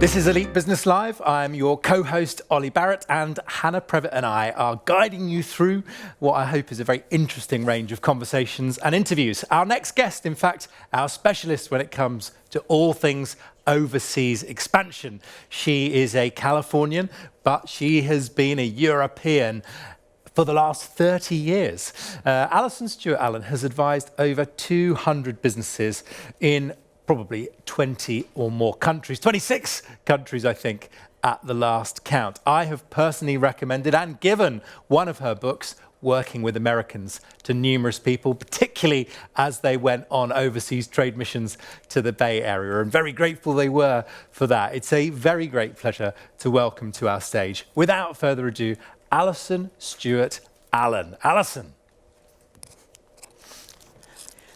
This is Elite Business Live. I'm your co-host, Ollie Barrett, and Hannah Previtt and I are guiding you through what I hope is a very interesting range of conversations and interviews. Our next guest, in fact, our specialist when it comes to all things overseas expansion. She is a Californian, but she has been a European for the last 30 years. Allyson Stewart-Allen has advised over 200 businesses in probably 20 or more countries, 26 countries, I think, at the last count. I have personally recommended and given one of her books, Working with Americans, to numerous people, particularly as they went on overseas trade missions to the Bay Area, and very grateful they were for that. It's a very great pleasure to welcome to our stage, without further ado, Allyson Stewart-Allen. Allyson.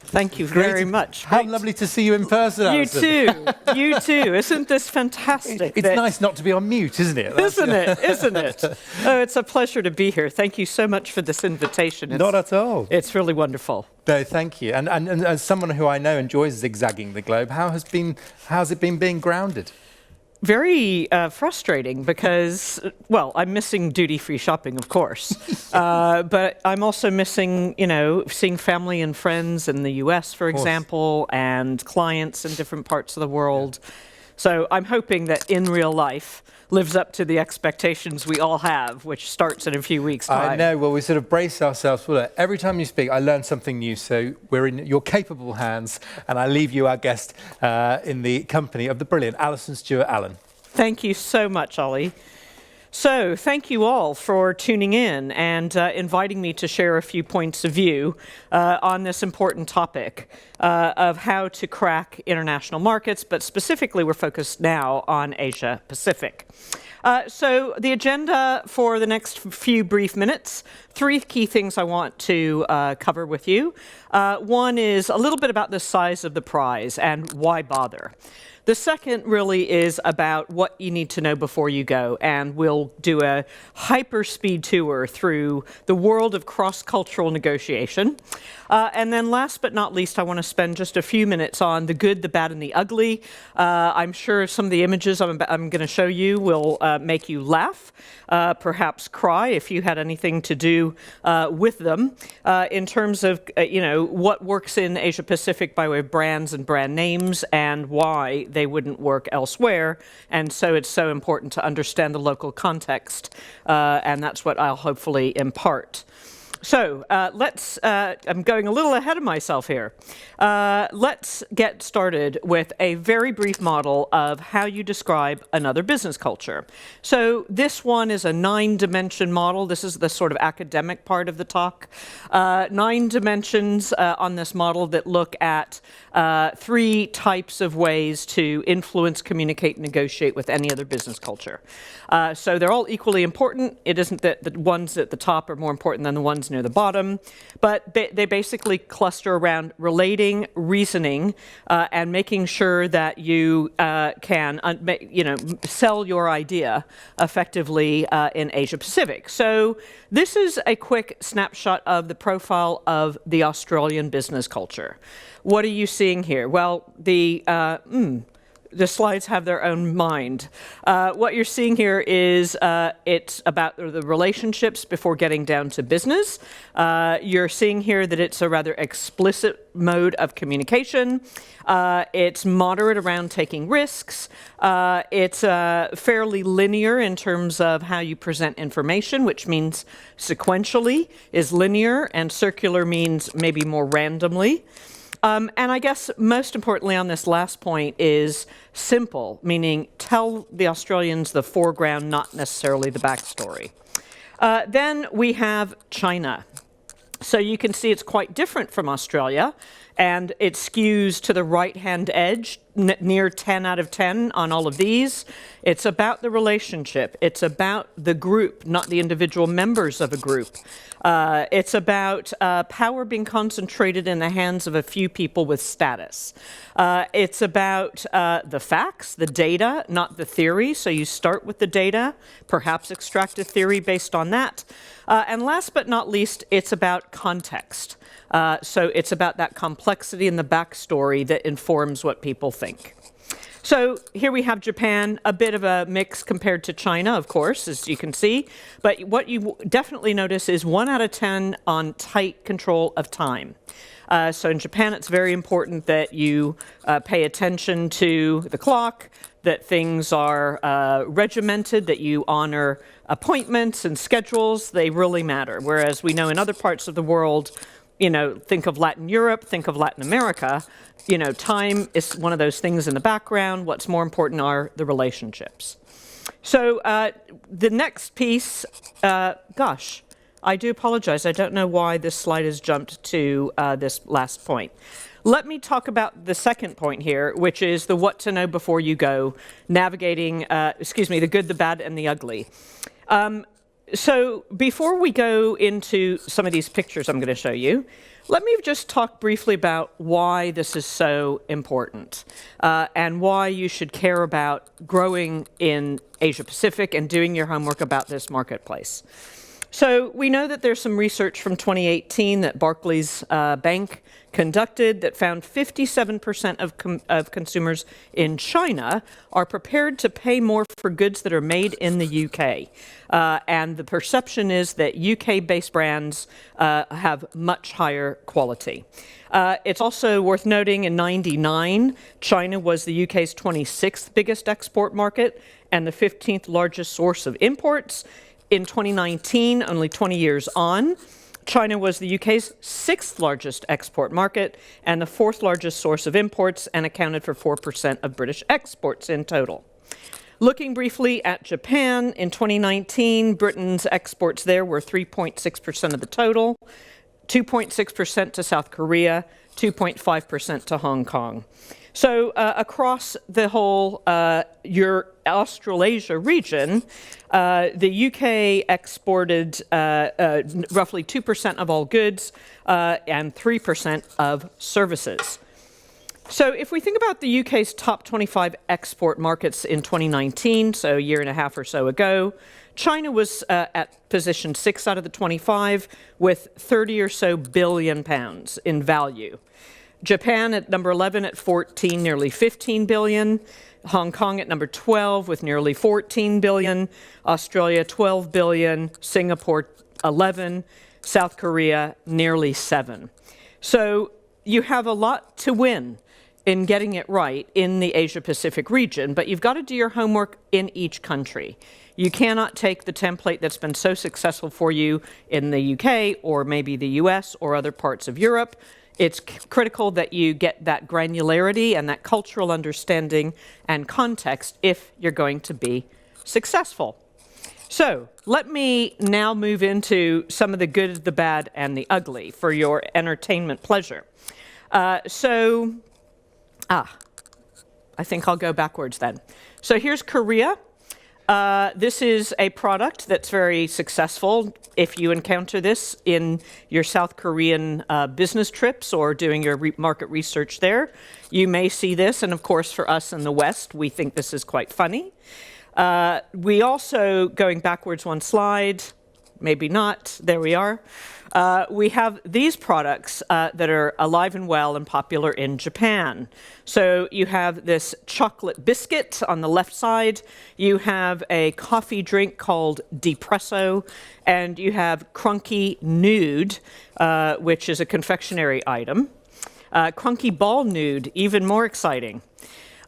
Thank you very much. How lovely to see you in person, Allyson. You too. You too. Isn't this fantastic? It's nice not to be on mute, isn't it? Isn't it? Isn't it? Oh, it's a pleasure to be here. Thank you so much for this invitation. Not at all. It's really wonderful. No, thank you. And as someone who I know enjoys zigzagging the globe, how's it been being grounded? Very frustrating because, well, I'm missing duty-free shopping, of course, but I'm also missing, seeing family and friends in the U.S., for example, and clients in different parts of the world. Yeah. So I'm hoping that in real life lives up to the expectations we all have, which starts in a few weeks' time. I know. Well, we sort of brace ourselves for it. Every time you speak, I learn something new. So we're in your capable hands, and I leave you, our guest, in the company of the brilliant Allyson Stewart-Allen. Thank you so much, Ollie. So thank you all for tuning in and inviting me to share a few points of view on this important topic of how to crack international markets, but specifically we're focused now on Asia Pacific. So the agenda for the next few brief minutes, 3 key things I want to cover with you. One is a little bit about the size of the prize and why bother. The second really is about what you need to know before you go, and we'll do a hyper-speed tour through the world of cross-cultural negotiation. And then last but not least, I want to spend just a few minutes on the good, the bad, and the ugly. I'm sure some of the images I'm going to show you will make you laugh, perhaps cry if you had anything to do with them, in terms of what works in Asia Pacific by way of brands and brand names and why they wouldn't work elsewhere. And so it's so important to understand the local context, and that's what I'll hopefully impart. So I'm going a little ahead of myself here. Let's get started with a very brief model of how you describe another business culture. So this one is a 9-dimension model. This is the sort of academic part of the talk. 9 dimensions on this model that look at 3 types of ways to influence, communicate, and negotiate with any other business culture. So they're all equally important. It isn't that the ones at the top are more important than the ones near the bottom, but they basically cluster around relating, reasoning, and making sure that you can sell your idea effectively in Asia Pacific. So this is a quick snapshot of the profile of the Australian business culture. What are you seeing here? Well, the slides have their own mind. What you're seeing here is it's about the relationships before getting down to business. You're seeing here that it's a rather explicit mode of communication. It's moderate around taking risks. It's fairly linear in terms of how you present information, which means sequentially is linear, and circular means maybe more randomly. And I guess most importantly on this last point is simple, meaning tell the Australians the foreground, not necessarily the backstory. Then we have China. So you can see it's quite different from Australia, and it skews to the right-hand edge, near 10 out of 10 on all of these. It's about the relationship. It's about the group, not the individual members of a group. It's about power being concentrated in the hands of a few people with status. It's about the facts, the data, not the theory. So you start with the data, perhaps extract a theory based on that. And last but not least, it's about context. So it's about that complexity and the backstory that informs what people think. So here we have Japan, a bit of a mix compared to China, of course, as you can see. But what you definitely notice is 1 out of 10 on tight control of time. So in Japan, it's very important that you pay attention to the clock, that things are regimented, that you honor appointments and schedules. They really matter. Whereas we know in other parts of the world, think of Latin Europe, think of Latin America, time is one of those things in the background. What's more important are the relationships. So the next piece, gosh, I do apologize. I don't know why this slide has jumped to this last point. Let me talk about the second point here, which is the what to know before you go, navigating, the good, the bad, and the ugly. So before we go into some of these pictures I'm going to show you, let me just talk briefly about why this is so important and why you should care about growing in Asia Pacific and doing your homework about this marketplace. So we know that there's some research from 2018 that Barclays Bank conducted that found 57% of consumers in China are prepared to pay more for goods that are made in the UK. And the perception is that UK-based brands have much higher quality. It's also worth noting in '99, China was the UK's 26th biggest export market and the 15th largest source of imports. In 2019, only 20 years on, China was the UK's 6th largest export market and the 4th largest source of imports and accounted for 4% of British exports in total. Looking briefly at Japan, in 2019, Britain's exports there were 3.6% of the total, 2.6% to South Korea, 2.5% to Hong Kong. So across the whole Australasia region, the UK exported roughly 2% of all goods and 3% of services. So if we think about the UK's top 25 export markets in 2019, so a year and a half or so ago, China was at position 6 out of the 25 with 30 or so billion pounds in value. Japan at number 11 at 14, nearly 15 billion. Hong Kong at number 12 with nearly 14 billion. Australia 12 billion. Singapore 11. South Korea nearly 7. So you have a lot to win in getting it right in the Asia Pacific region, but you've got to do your homework in each country. You cannot take the template that's been so successful for you in the UK or maybe the US or other parts of Europe. It's critical that you get that granularity and that cultural understanding and context if you're going to be successful. So let me now move into some of the good, the bad, and the ugly for your entertainment pleasure. I think I'll go backwards then. So here's Korea. This is a product that's very successful. If you encounter this in your South Korean business trips or doing your market research there, you may see this. And of course, for us in the West, we think this is quite funny. We also, going backwards one slide, maybe not, there we are. We have these products that are alive and well and popular in Japan. So you have this chocolate biscuit on the left side, you have a coffee drink called Depresso, and you have Crunky Nude, which is a confectionery item. Crunky Ball Nude, even more exciting.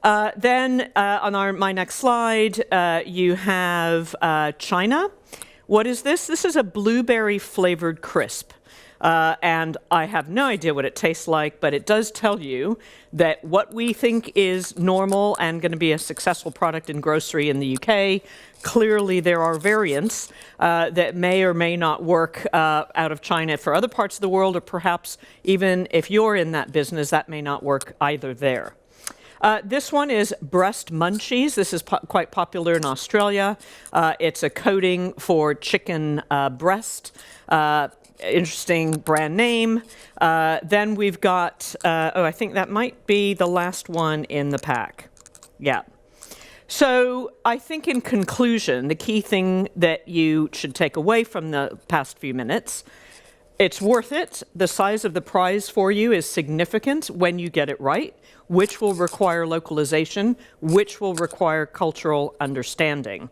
Then on my next slide, you have China. What is this? This is a blueberry flavored crisp. And I have no idea what it tastes like, but it does tell you that what we think is normal and going to be a successful product in grocery in the UK, clearly there are variants that may or may not work out of China for other parts of the world, or perhaps even if you're in that business, that may not work either there. This one is breast munchies. This is quite popular in Australia. It's a coating for chicken breast. Interesting brand name. Then we've got, I think that might be the last one in the pack. Yeah. So I think in conclusion, the key thing that you should take away from the past few minutes, It's worth it. The size of the prize for you is significant when you get it right, which will require localization, which will require cultural understanding.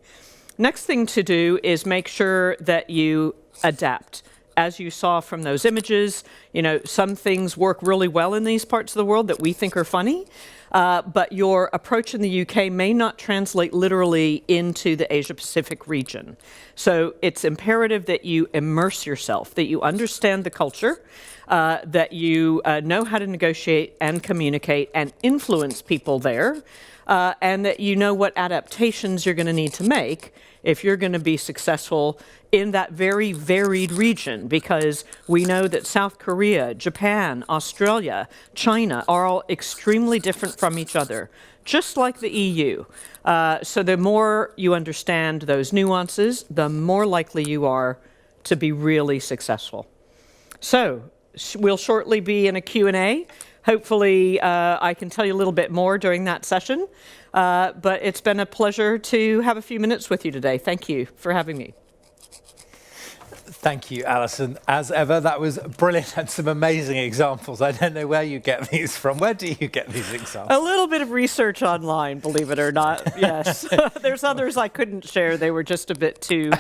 Next thing to do is make sure that you adapt. As you saw from those images, some things work really well in these parts of the world that we think are funny, but your approach in the UK may not translate literally into the Asia-Pacific region. So it's imperative that you immerse yourself, that you understand the culture, that you know how to negotiate and communicate and influence people there, and that you know what adaptations you're going to need to make if you're going to be successful in that very varied region, because we know that South Korea, Japan, Australia, China are all extremely different from each other, just like the EU. So the more you understand those nuances, the more likely you are to be really successful. So we'll shortly be in a Q&A. Hopefully, I can tell you a little bit more during that session. But it's been a pleasure to have a few minutes with you today. Thank you for having me. Thank you, Allyson. As ever, that was brilliant and some amazing examples. I don't know where you get these from. Where do you get these examples? A little bit of research online, believe it or not. Yes. There's others I couldn't share. They were just a bit too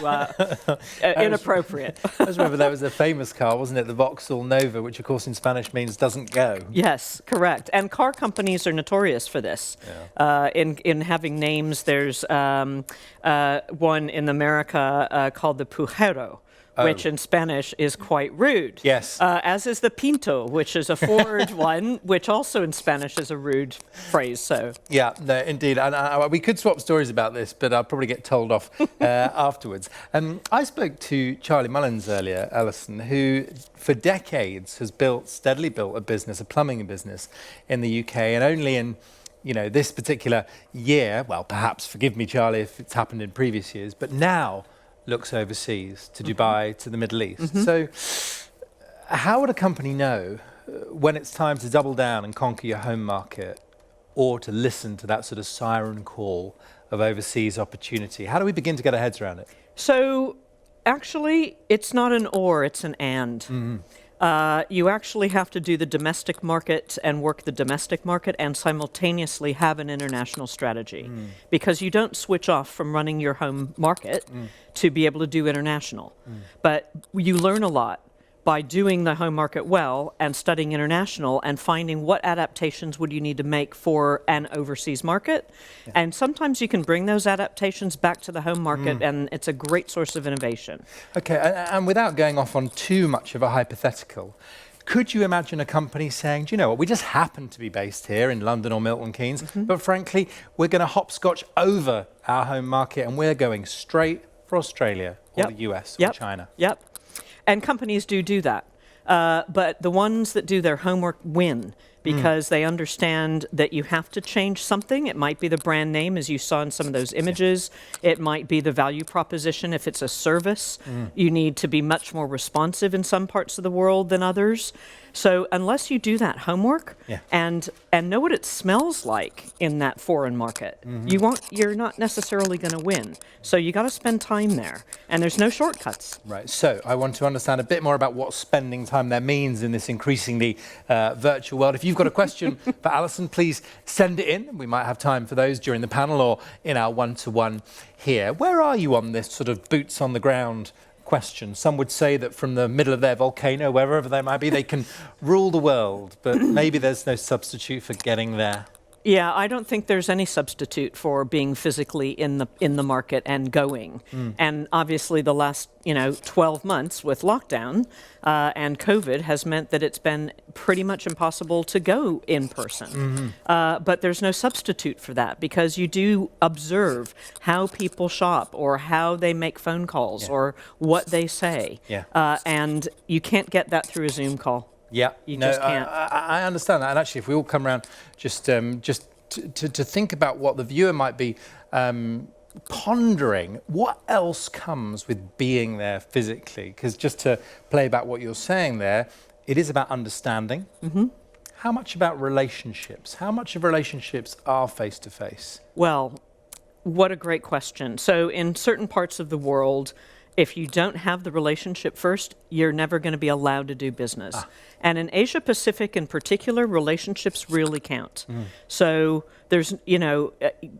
inappropriate. I just remember there was a famous car, wasn't it? The Vauxhall Nova, which of course in Spanish means doesn't go. Yes, correct. And car companies are notorious for this. Yeah. In having names, there's one in America called the Pujero, which in Spanish is quite rude. Yes. As is the Pinto, which is a Ford one, which also in Spanish is a rude phrase. So. Yeah, no, indeed. And we could swap stories about this, but I'll probably get told off afterwards. I spoke to Charlie Mullins earlier, Allyson, who for decades has steadily built a business, a plumbing business in the UK, and only in this particular year, well, perhaps, forgive me, Charlie, if it's happened in previous years, but now looks overseas to Dubai, to the Middle East. So how would a company know when it's time to double down and conquer your home market, or to listen to that sort of siren call of overseas opportunity? How do we begin to get our heads around it? So actually, it's not an or, it's an and. You actually have to do the domestic market and work the domestic market and simultaneously have an international strategy, because you don't switch off from running your home market to be able to do international. But you learn a lot by doing the home market well and studying international and finding what adaptations would you need to make for an overseas market. Yeah. And sometimes you can bring those adaptations back to the home market, and it's a great source of innovation. Okay, and without going off on too much of a hypothetical, could you imagine a company saying, do you know what, we just happen to be based here in London or Milton Keynes, but frankly, we're going to hopscotch over our home market and we're going straight for Australia or the US or China? Yep. And companies do that. But the ones that do their homework win, because they understand that you have to change something. It might be the brand name, as you saw in some of those images. It might be the value proposition. If it's a service, you need to be much more responsive in some parts of the world than others. So unless you do that homework and know what it smells like in that foreign market, you're not necessarily going to win. So you got to spend time there, and there's no shortcuts. Right. So I want to understand a bit more about what spending time there means in this increasingly virtual world. If you've got a question for Allyson, please send it in. We might have time for those during the panel or in our one-to-one here. Where are you on this sort of boots on the ground question? Some would say that from the middle of their volcano, wherever they might be, they can rule the world, but maybe there's no substitute for getting there. Yeah, I don't think there's any substitute for being physically in the market and going. And obviously the last 12 months with lockdown and COVID has meant that it's been pretty much impossible to go in person. But there's no substitute for that, because you do observe how people shop or how they make phone calls or what they say. And you can't get that through a Zoom call. Yeah, you just can't. I understand that. And actually, if we all come around just to think about what the viewer might be pondering, what else comes with being there physically? Because just to play back what you're saying there, it is about understanding. How much about relationships? How much of relationships are face-to-face? Well, what a great question. So in certain parts of the world, If you don't have the relationship first, you're never going to be allowed to do business. And in Asia Pacific in particular, relationships really count. So there's,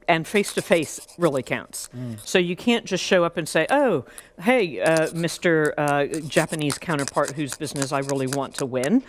and face-to-face really counts. So you can't just show up and say, oh, hey, Mr. Japanese counterpart whose business I really want to win.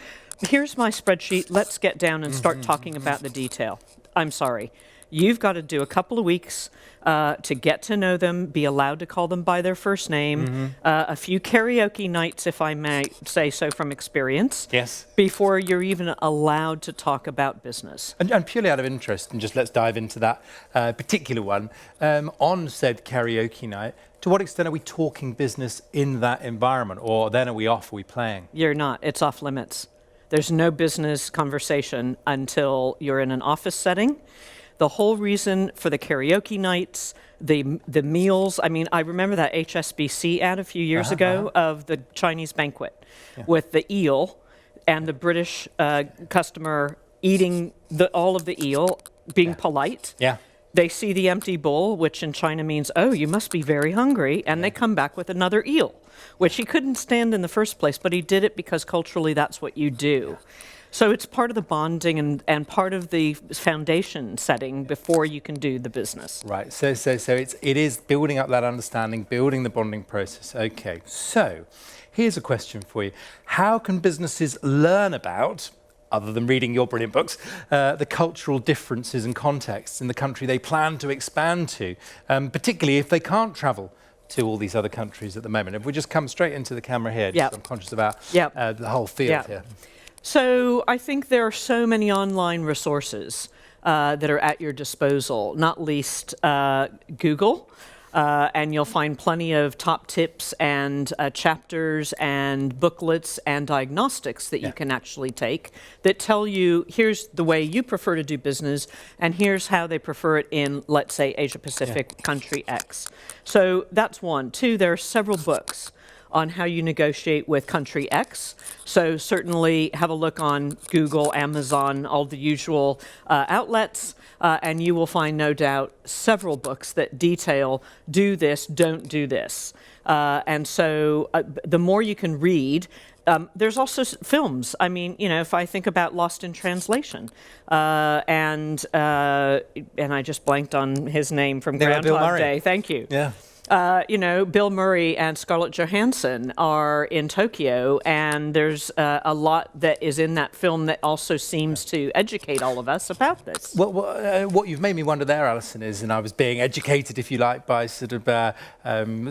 Here's my spreadsheet. Let's get down and start talking about the detail. I'm sorry. You've got to do a couple of weeks to get to know them, be allowed to call them by their first name, a few karaoke nights, if I may say so from experience, before you're even allowed to talk about business. And purely out of interest, and just let's dive into that particular one, on said karaoke night, to what extent are we talking business in that environment, or then are we off, are we playing? You're not. It's off limits. There's no business conversation until you're in an office setting. The whole reason for the karaoke nights, the meals, I mean, I remember that HSBC ad a few years ago of the Chinese banquet with the eel and the British customer eating all of the eel, being polite. They see the empty bowl, which in China means, oh, you must be very hungry, and they come back with another eel, which he couldn't stand in the first place, but he did it because culturally that's what you do. So it's part of the bonding and part of the foundation setting before you can do the business. Right. So it is building up that understanding, building the bonding process. Okay. So here's a question for you. How can businesses learn about, other than reading your brilliant books, the cultural differences and contexts in the country they plan to expand to, particularly if they can't travel to all these other countries at the moment? If we just come straight into the camera here, just I'm conscious about the whole field here. So I think there are so many online resources that are at your disposal, not least Google. And you'll find plenty of top tips and chapters and booklets and diagnostics that you can actually take that tell you, here's the way you prefer to do business, and here's how they prefer it in, let's say, Asia Pacific country X. So that's one. Two, there are several books on how you negotiate with country X. So certainly have a look on Google, Amazon, all the usual outlets, and you will find, no doubt, several books that detail, do this, don't do this. And so the more you can read, there's also films. I mean, if I think about Lost in Translation, and I just blanked on his name from Groundhog Day. Thank you. Bill Murray and Scarlett Johansson are in Tokyo, and there's a lot that is in that film that also seems to educate all of us about this. Well, what you've made me wonder there, Allyson, is, and I was being educated, if you like, by sort of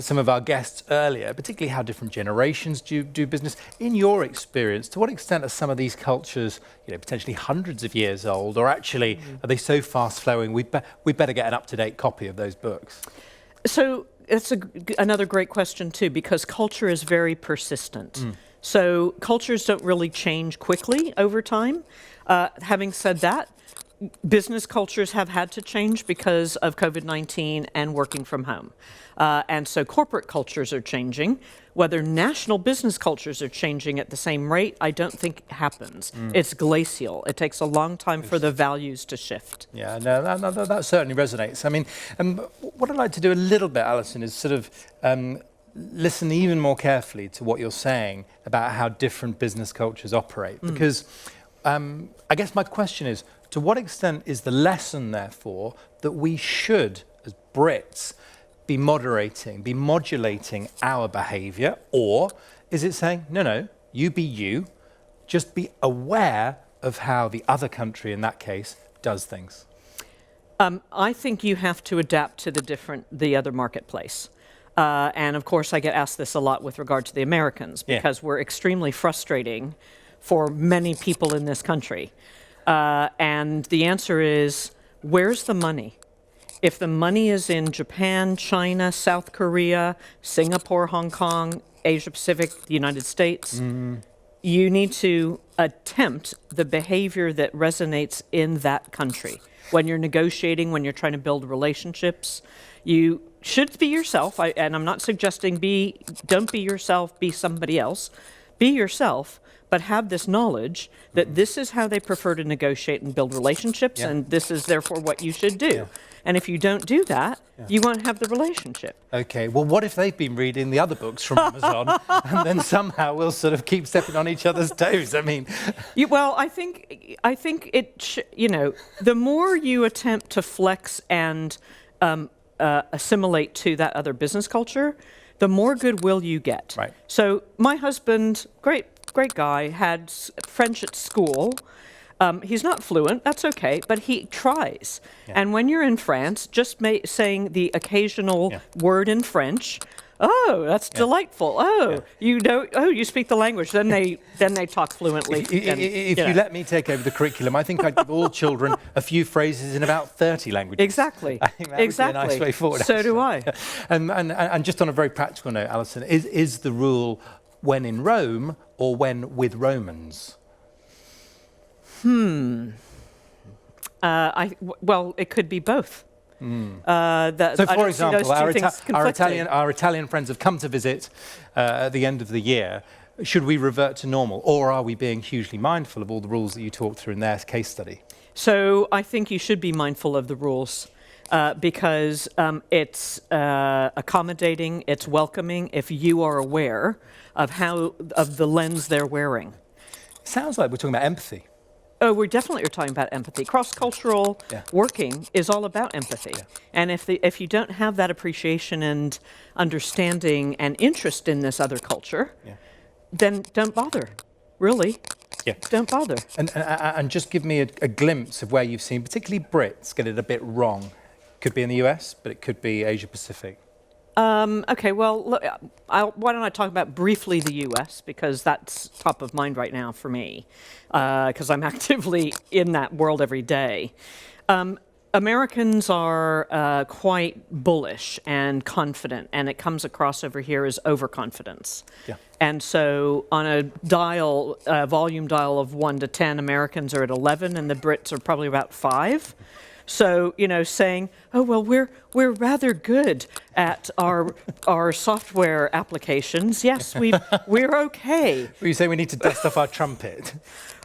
some of our guests earlier, particularly how different generations do business. In your experience, to what extent are some of these cultures, potentially hundreds of years old, or actually are they so fast-flowing, we better get an up-to-date copy of those books? So it's another great question, too, because culture is very persistent. So cultures don't really change quickly over time. Having said that, business cultures have had to change because of COVID-19 and working from home. And so corporate cultures are changing. Whether national business cultures are changing at the same rate, I don't think happens. It's glacial. It takes a long time for the values to shift. Yeah, no, that certainly resonates. I mean, what I'd like to do a little bit, Allyson, is sort of listen even more carefully to what you're saying about how different business cultures operate. Because I guess my question is, to what extent is the lesson, therefore, that we should, as Brits, be modulating our behaviour, or is it saying, no, you be you, just be aware of how the other country, in that case, does things? I think you have to adapt to the other marketplace. And of course, I get asked this a lot with regard to the Americans, because we're extremely frustrating for many people in this country. And the answer is, where's the money? If the money is in Japan, China, South Korea, Singapore, Hong Kong, Asia Pacific, the United States, you need to attempt the behavior that resonates in that country. When you're negotiating, when you're trying to build relationships, you should be yourself. And I'm not suggesting don't be yourself, be somebody else. Be yourself, but have this knowledge that this is how they prefer to negotiate and build relationships, and this is therefore what you should do. Yeah. And if you don't do that, you won't have the relationship. Okay, well, what if they've been reading the other books from Amazon and then somehow we'll sort of keep stepping on each other's toes? I mean... Well, I think the more you attempt to flex and assimilate to that other business culture, the more goodwill you get. Right. So my husband, great guy, had French at school. He's not fluent, that's okay, but he tries. Yeah. And when you're in France, just saying the occasional word in French, oh, that's delightful. Oh, you speak the language. Then they talk fluently. If you let me take over the curriculum, I think I'd give all children a few phrases in about 30 languages. Exactly. I think that would be a nice way forward. So do I. And just on a very practical note, Allyson, is the rule when in Rome or when with Romans? Well, it could be both. So, for example, our Italian friends have come to visit at the end of the year. Should we revert to normal, or are we being hugely mindful of all the rules that you talked through in their case study? So I think you should be mindful of the rules because it's accommodating, it's welcoming if you are aware of the lens they're wearing. Sounds like we're talking about empathy. Oh, we definitely are talking about empathy. Cross-cultural working is all about empathy. Yeah. And if you don't have that appreciation and understanding and interest in this other culture, then don't bother, really. Yeah. Don't bother. And just give me a glimpse of where you've seen, particularly Brits, get it a bit wrong. Could be in the US, but it could be Asia-Pacific. Okay, well, look, why don't I talk about briefly the U.S., because that's top of mind right now for me, because I'm actively in that world every day. Americans are quite bullish and confident, and it comes across over here as overconfidence. Yeah. And so on a volume dial of 1 to 10, Americans are at 11, and the Brits are probably about 5. So, saying, oh, well, we're rather good at our software applications. Yes, we're okay. Well, you say we need to dust off our trumpet.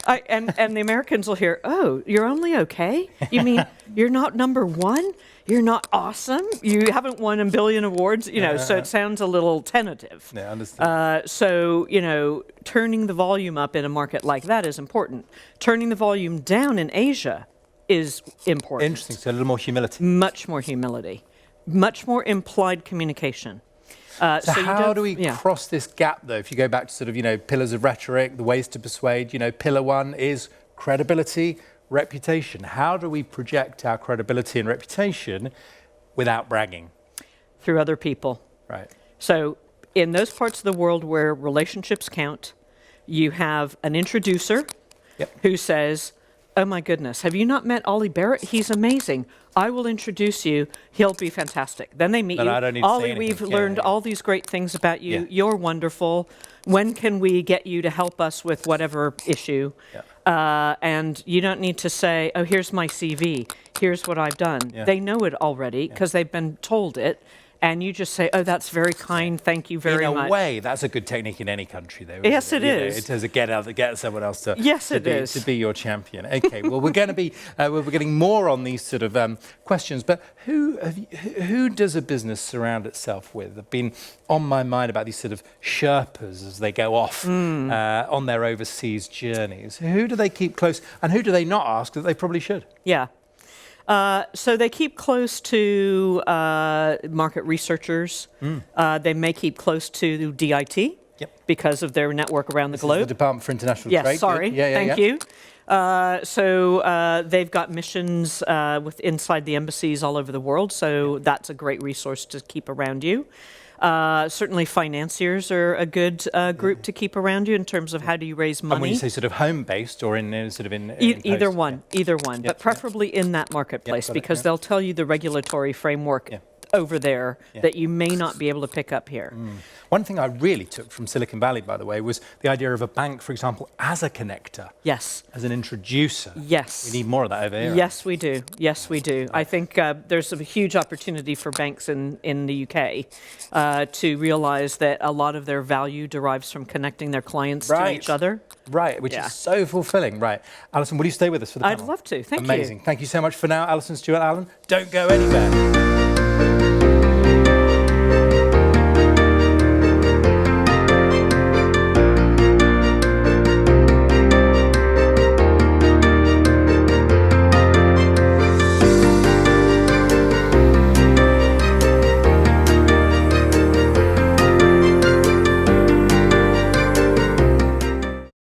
And the Americans will hear, oh, you're only okay? You mean you're not number 1? You're not awesome? You haven't won a billion awards? So it sounds a little tentative. Yeah, I understand. So, turning the volume up in a market like that is important. Turning the volume down in Asia is important. Interesting, so a little more humility. Much more humility. Much more implied communication. So how do we cross this gap, though? If you go back to sort of, pillars of rhetoric, the ways to persuade, pillar 1 is credibility, reputation. How do we project our credibility and reputation without bragging? Through other people. Right. So in those parts of the world where relationships count, you have an introducer who says, oh my goodness, have you not met Ollie Barrett? He's amazing. I will introduce you. He'll be fantastic. Then they meet you. Ollie, we've learned all these great things about you. You're wonderful. When can we get you to help us with whatever issue? And you don't need to say, oh, here's my CV. Here's what I've done. They know it already because they've been told it. And you just say, oh, that's very kind, thank you very much. In a way, that's a good technique in any country, though. Yes, it is. It says get someone else to be your champion. Okay, well, we're going to be we're getting more on these sort of questions. But who does a business surround itself with? I've been on my mind about these sort of Sherpas as they go off on their overseas journeys. Who do they keep close, and who do they not ask that they probably should? Yeah. So they keep close to market researchers. They may keep close to DIT because of their network around the globe. Is the Department for International Trade. Yes, sorry. Thank you. So they've got missions inside the embassies all over the world, so that's a great resource to keep around you. Certainly financiers are a good group to keep around you in terms of how do you raise money. And when you say sort of home-based or in either one, but preferably in that marketable because they'll tell you the regulatory framework over there that you may not be able to pick up here. One thing I really took from Silicon Valley, by the way, was the idea of a bank, for example, as a connector. Yes. As an introducer. Yes. We need more of that over here. Yes, we do. Yes, we do. I think there's a huge opportunity for banks in the UK to realize that a lot of their value derives from connecting their clients to each other. Right, which is so fulfilling. Right. Allyson, will you stay with us for the panel? I'd love to. Thank you. Amazing. Thank you so much for now, Allyson Stewart-Allen. Don't go anywhere.